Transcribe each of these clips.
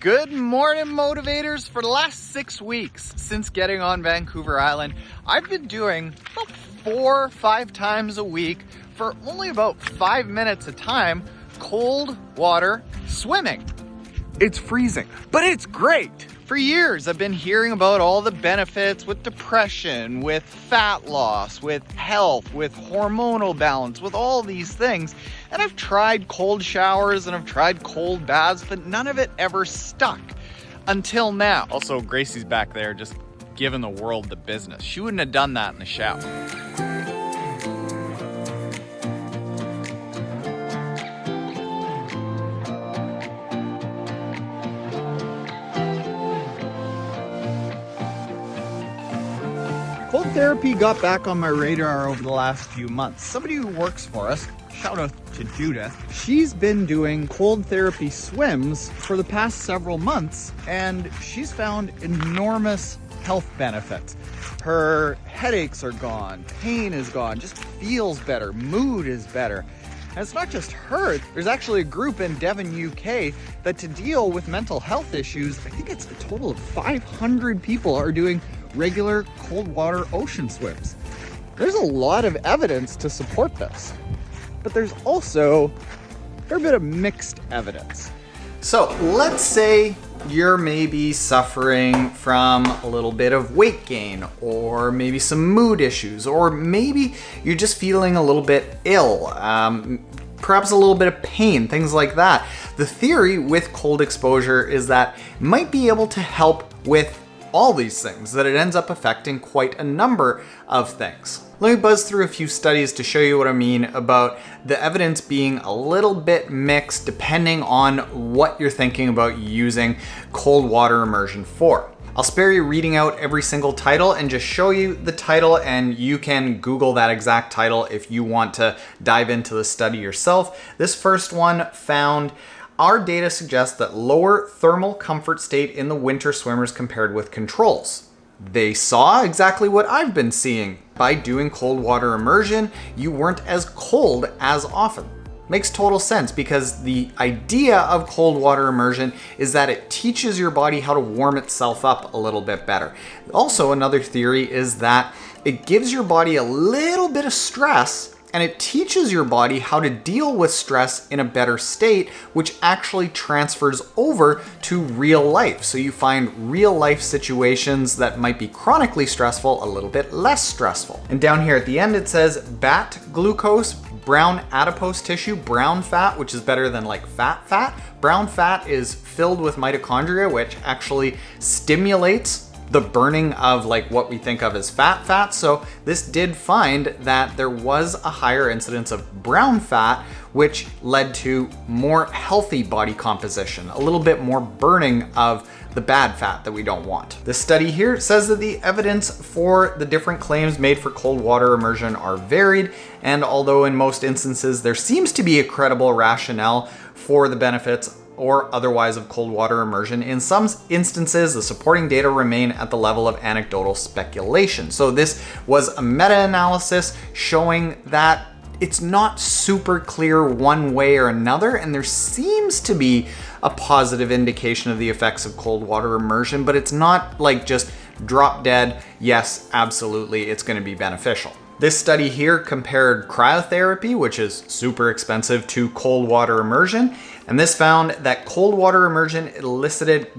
Good morning, motivators. For the last 6 weeks since getting on Vancouver Island, I've been doing about 4 or 5 times a week for only about 5 minutes a time, cold water swimming. It's freezing, but it's great. For years, I've been hearing about all the benefits with depression, with fat loss, with health, with hormonal balance, with all these things. And I've tried cold showers and I've tried cold baths, but none of it ever stuck until now. Also, Gracie's back there just giving the world the business. She wouldn't have done that in the shower. Cold therapy got back on my radar over the last few months. Somebody who works for us, shout out to Judith, she's been doing cold therapy swims for the past several months, and she's found enormous health benefits. Her headaches are gone, pain is gone, just feels better, mood is better. And it's not just her. There's actually a group in Devon, UK that to deal with mental health issues, I think it's a total of 500 people are doing regular cold water ocean swims. There's a lot of evidence to support this, but there's also a fair bit of mixed evidence. So let's say you're maybe suffering from a little bit of weight gain, or maybe some mood issues, or maybe you're just feeling a little bit ill, perhaps a little bit of pain, things like that. The theory with cold exposure is that it might be able to help with all these things, that it ends up affecting quite a number of things. Let me buzz through a few studies to show you what I mean about the evidence being a little bit mixed depending on what you're thinking about using cold water immersion for. I'll spare you reading out every single title and just show you the title, and you can Google that exact title if you want to dive into the study yourself. This first one found our data suggests that lower thermal comfort state in the winter swimmers compared with controls. They saw exactly what I've been seeing. By doing cold water immersion, you weren't as cold as often. Makes total sense, because the idea of cold water immersion is that it teaches your body how to warm itself up a little bit better. Also, another theory is that it gives your body a little bit of stress, and it teaches your body how to deal with stress in a better state, which actually transfers over to real life. So you find real life situations that might be chronically stressful a little bit less stressful. And down here at the end, it says BAT glucose, brown adipose tissue, brown fat, which is better than like fat. Brown fat is filled with mitochondria, which actually stimulates the burning of like what we think of as fat. So this did find that there was a higher incidence of brown fat, which led to more healthy body composition, a little bit more burning of the bad fat that we don't want. This study here says that the evidence for the different claims made for cold water immersion are varied, and although in most instances there seems to be a credible rationale for the benefits or otherwise of cold water immersion, in some instances the supporting data remain at the level of anecdotal speculation. So this was a meta-analysis showing that it's not super clear one way or another, and there seems to be a positive indication of the effects of cold water immersion, but it's not like just drop dead, yes, absolutely, it's going to be beneficial. This study here compared cryotherapy, which is super expensive, to cold water immersion, and this found that cold water immersion elicited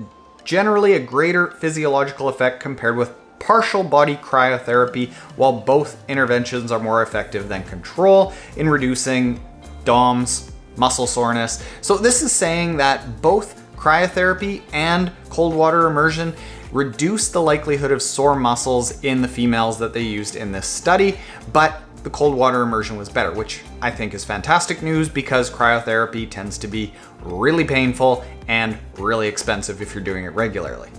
generally a greater physiological effect compared with partial body cryotherapy, while both interventions are more effective than control in reducing DOMS, muscle soreness. So this is saying that both cryotherapy and cold water immersion reduce the likelihood of sore muscles in the females that they used in this study, but the cold water immersion was better, which I think is fantastic news, because cryotherapy tends to be really painful and really expensive if you're doing it regularly.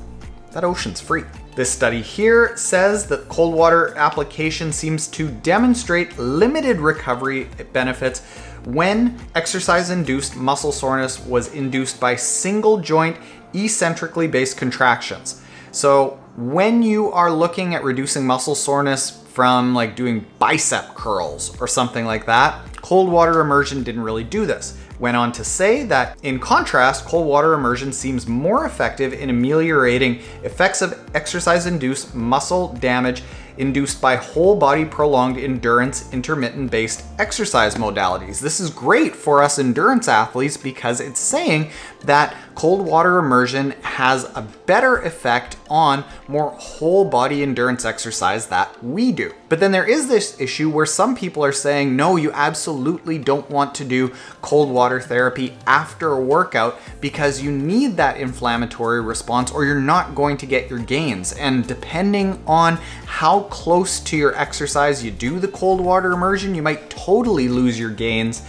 That ocean's free. This study here says that cold water application seems to demonstrate limited recovery benefits when exercise-induced muscle soreness was induced by single joint eccentrically based contractions. So when you are looking at reducing muscle soreness from like doing bicep curls or something like that, cold water immersion didn't really do this. Went on to say that, in contrast, cold water immersion seems more effective in ameliorating effects of exercise-induced muscle damage induced by whole body prolonged endurance intermittent based exercise modalities. This is great for us endurance athletes because it's saying that cold water immersion has a better effect on more whole body endurance exercise that we do. But then there is this issue where some people are saying, no, you absolutely don't want to do cold water therapy after a workout because you need that inflammatory response or you're not going to get your gains. And depending on how close to your exercise you do the cold water immersion, you might totally lose your gains.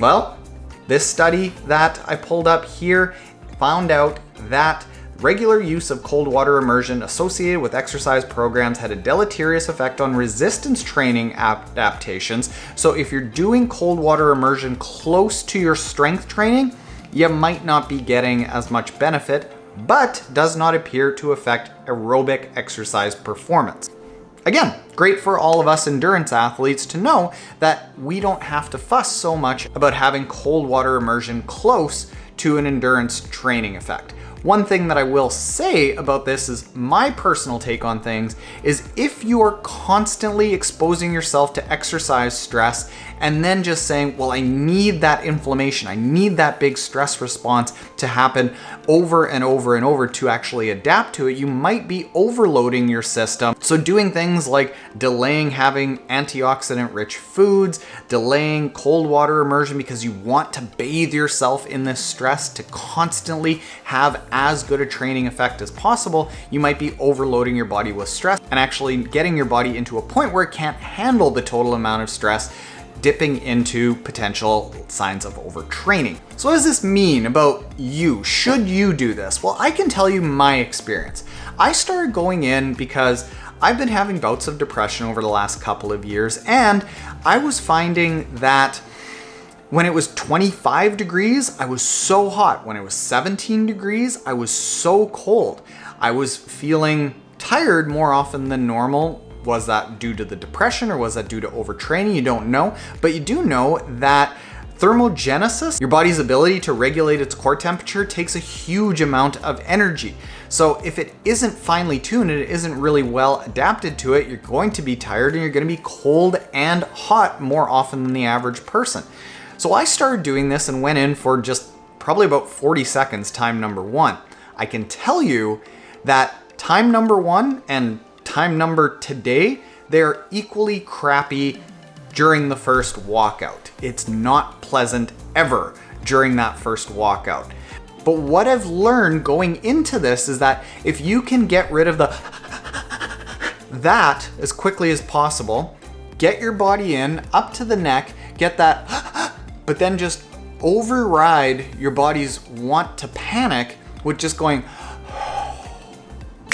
Well, this study that I pulled up here found out that regular use of cold water immersion associated with exercise programs had a deleterious effect on resistance training adaptations. So if you're doing cold water immersion close to your strength training, you might not be getting as much benefit, but does not appear to affect aerobic exercise performance. Again, great for all of us endurance athletes to know that we don't have to fuss so much about having cold water immersion close to an endurance training effect. One thing that I will say about this is my personal take on things is if you are constantly exposing yourself to exercise stress and then just saying, well, I need that inflammation, I need that big stress response to happen over and over and over to actually adapt to it, you might be overloading your system. So doing things like delaying having antioxidant rich foods, delaying cold water immersion because you want to bathe yourself in this stress to constantly have as good a training effect as possible, you might be overloading your body with stress and actually getting your body into a point where it can't handle the total amount of stress, dipping into potential signs of overtraining. So what does this mean about you? Should you do this? Well, I can tell you my experience. I started going in because I've been having bouts of depression over the last couple of years, and I was finding that when it was 25 degrees, I was so hot. When it was 17 degrees, I was so cold. I was feeling tired more often than normal. Was that due to the depression or was that due to overtraining? You don't know, but you do know that thermogenesis, your body's ability to regulate its core temperature, takes a huge amount of energy. So if it isn't finely tuned and it isn't really well adapted to it, you're going to be tired and you're going to be cold and hot more often than the average person. So I started doing this and went in for just probably about 40 seconds, time number one. I can tell you that time number one and time number today, they're equally crappy during the first walkout. It's not pleasant ever during that first walkout. But what I've learned going into this is that if you can get rid of that as quickly as possible, get your body in up to the neck, get that, but then just override your body's want to panic with just going,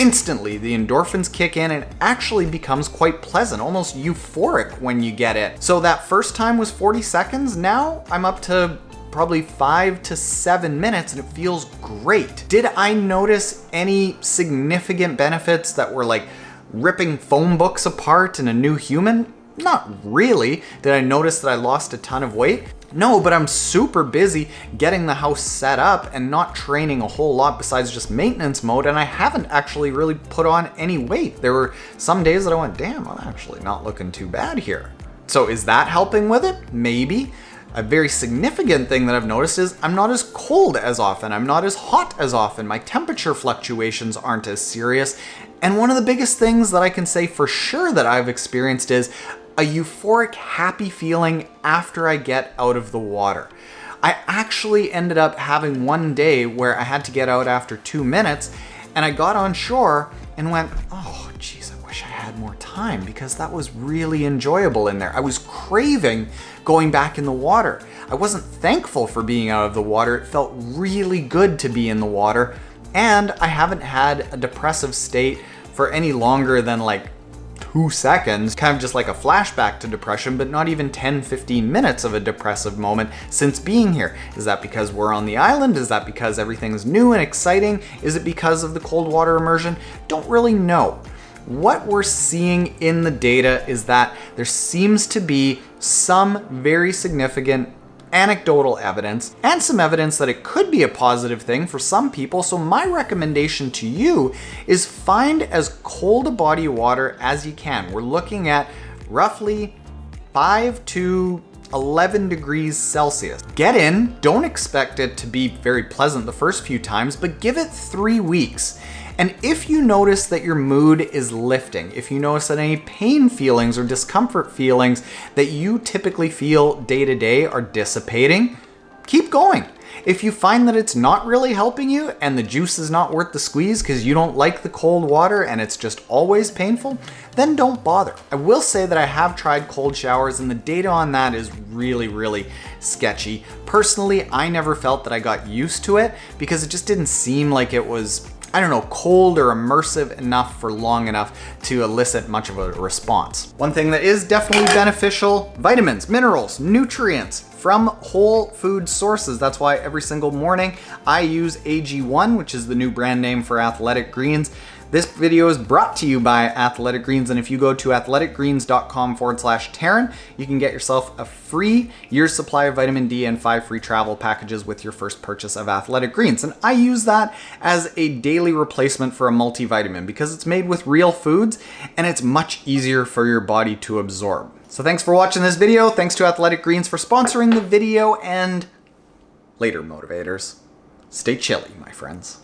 instantly the endorphins kick in and it actually becomes quite pleasant, almost euphoric when you get it. So that first time was 40 seconds. Now I'm up to probably 5 to 7 minutes and it feels great. Did I notice any significant benefits that were like ripping phone books apart and a new human? Not really. Did I notice that I lost a ton of weight? No, but I'm super busy getting the house set up and not training a whole lot besides just maintenance mode, and I haven't actually really put on any weight. There were some days that I went, damn, I'm actually not looking too bad here. So is that helping with it? Maybe. A very significant thing that I've noticed is I'm not as cold as often. I'm not as hot as often. My temperature fluctuations aren't as serious. And one of the biggest things that I can say for sure that I've experienced is a euphoric, happy feeling after I get out of the water. I actually ended up having one day where I had to get out after 2 minutes, and I got on shore and went, oh, geez, I wish I had more time because that was really enjoyable in there. I was craving going back in the water. I wasn't thankful for being out of the water. It felt really good to be in the water, and I haven't had a depressive state for any longer than like 2 seconds, kind of just like a flashback to depression, but not even 10-15 minutes of a depressive moment since being here. Is that because we're on the island? Is that because everything's new and exciting? Is it because of the cold water immersion? Don't really know. What we're seeing in the data is that there seems to be some very significant anecdotal evidence, and some evidence that it could be a positive thing for some people. So my recommendation to you is find as cold a body of water as you can. We're looking at roughly 5 to 11 degrees Celsius. Get in, don't expect it to be very pleasant the first few times, but give it 3 weeks. And if you notice that your mood is lifting, if you notice that any pain feelings or discomfort feelings that you typically feel day to day are dissipating, keep going. If you find that it's not really helping you and the juice is not worth the squeeze because you don't like the cold water and it's just always painful, then don't bother. I will say that I have tried cold showers and the data on that is really sketchy. Personally, I never felt that I got used to it because it just didn't seem like it was, I don't know, cold or immersive enough for long enough to elicit much of a response. One thing that is definitely beneficial, vitamins, minerals, nutrients from whole food sources. That's why every single morning I use AG1, which is the new brand name for Athletic Greens. This video is brought to you by Athletic Greens, and if you go to athleticgreens.com/Taren, you can get yourself a free year's supply of vitamin D and 5 free travel packages with your first purchase of Athletic Greens. And I use that as a daily replacement for a multivitamin because it's made with real foods and it's much easier for your body to absorb. So thanks for watching this video. Thanks to Athletic Greens for sponsoring the video, and later, motivators. Stay chilly, my friends.